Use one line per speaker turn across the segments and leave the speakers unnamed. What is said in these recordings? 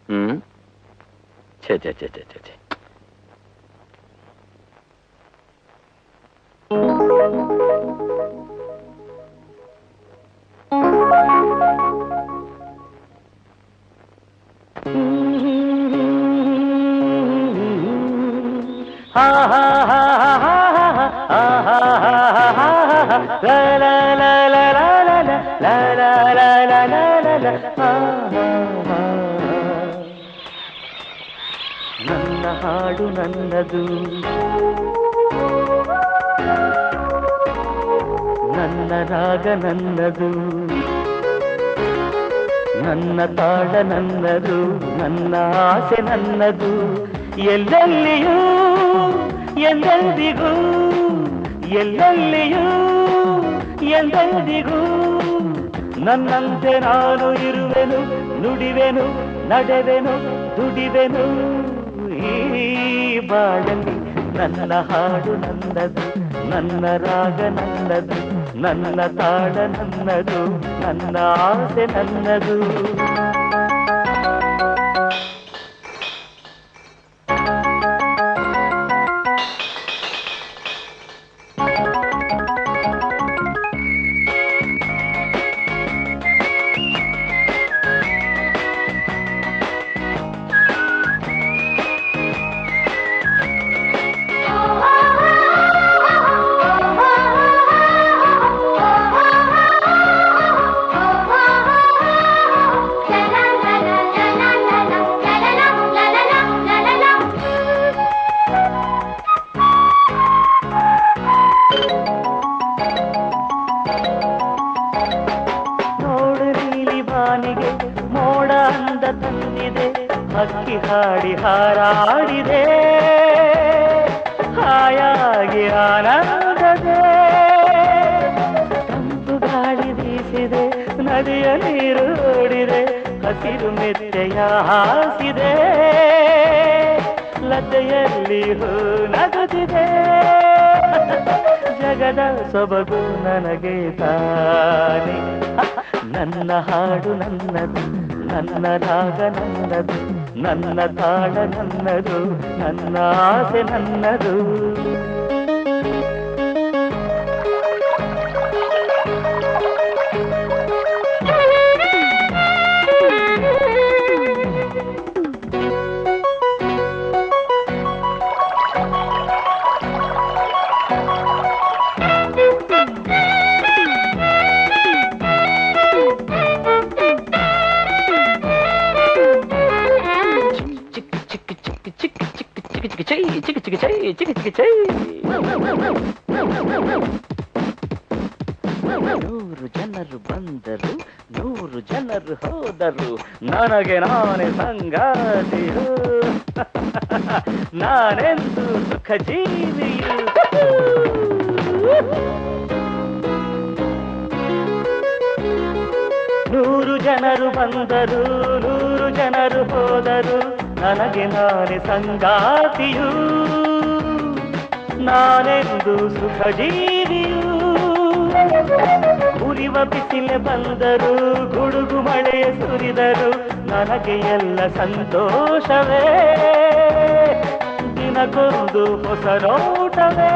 ಛೇ ಛೇ ಛೇ ಛೇ ಛೇ ಛೇ.
ha ha ha ha ha ha ha ha la la la la la la la la la la la la ha ha. ನನ್ನ ಹಾಡು ನನ್ನದು, ನನ್ನ ರಾಗ ನನ್ನದು, ನನ್ನ ತಾಳ ನನ್ನದು, ನನ್ನ ಆಸೆ ನನ್ನದು. ಎಲ್ಲೆಲ್ಲಿಯೂ ಎಂದೆಂದಿಗೂ, ಎಲ್ಲೆಲ್ಲಿಯೂ ಎಂದೆಂದಿಗೂ ನನ್ನಂತೆ ನಾನು ಇರುವೆನು, ನುಡಿವೆನು, ನಡೆವೆನು, ದುಡಿವೆನು. ಈ ಬಾಳಲ್ಲಿ ನನ್ನ ಹಾಡು ನನ್ನದು, ನನ್ನ ರಾಗ ನನ್ನದು, ನನ್ನ ತಾಳ ನನ್ನದು, ನನ್ನ ಆಸೆ ನನ್ನದು. ಮೋಡ ಅಂದ ತಂದಿದೆ, ಹಕ್ಕಿ ಹಾಡಿ ಹಾರಾಡಿದೆ, ಹಾಯಾಗಿ ಆನಂದದೆ. ತಂಪು ಗಾಳಿ ಬೀಸಿದೆ, ನದಿಯ ನೀರು ಓಡಿದೆ, ಹಸಿರು ಮೆತ್ತೆಯ ಹಾಸಿದೆ, ಲತೆಯಲ್ಲಿ ಹೂ ನಗುತ್ತಿದೆ. ಜಗದ ಸೊಬಗು ನನಗೆ ತಾನೆ. ನನ್ನ ಹಾಡು ನನ್ನದು, ನನ್ನ ರಾಗ ನನ್ನದು, ನನ್ನ ತಾಳ ನನ್ನದು, ನನ್ನ ಆಸೆ ನನ್ನದು. ನೂರು ಜನರು ಬಂದರು, ನೂರು ಜನರು ಹೋದರು, ನನಗೆ ನಾನೇ ಸಂಗಾತಿಯು, ನಾನೆಂದು ಸುಖ ಜೀವಿಯು. ನೂರು ಜನರು ಬಂದರು, ನೂರು ಜನರು ಹೋದರು, ನನಗೆ ನಾನೇ ಸಂಗಾತಿಯು, ನಾನೆಂದು ಸುಖ ಜೀವಿಯು. ಉರಿವ ಬಿಸಿಲೆ ಬಂದರು, ಗುಡುಗು ಮಳೆಯ ಸುರಿದರು, ನನಗೆ ಎಲ್ಲ ಸಂತೋಷವೇ, ದಿನಕ್ಕೊಂದು ಹೊಸ ನೋಟವೇ.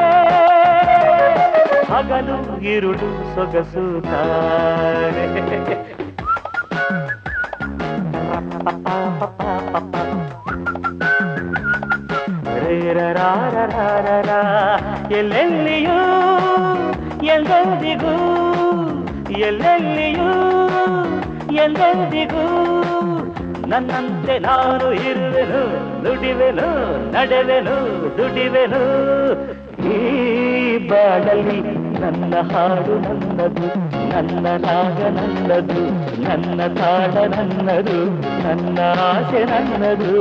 ಹಗಲು ಇರುಳು ಸೊಗಸುತ್ತಾರೆ. ಎಲ್ಲೆಲ್ಲಿಯೂ ಎಂದೆಂದಿಗೂ, ಎಲ್ಲೆಲ್ಲಿಯೂ ಎಂದೆಂದಿಗೂ ನನ್ನಂತೆ ನಾನು ಇರುವೆನು, ನುಡಿವೆನು, ನಡೆವೆನು, ದುಡಿವೆನು. ಈ ಬಾಳಲ್ಲಿ ನನ್ನ ಹಾಡು ನನ್ನದು, ನನ್ನ ರಾಗ ನನ್ನದು, ನನ್ನ ತಾಳ ನನ್ನದು, ನನ್ನ ಆಸೆ ನನ್ನದು.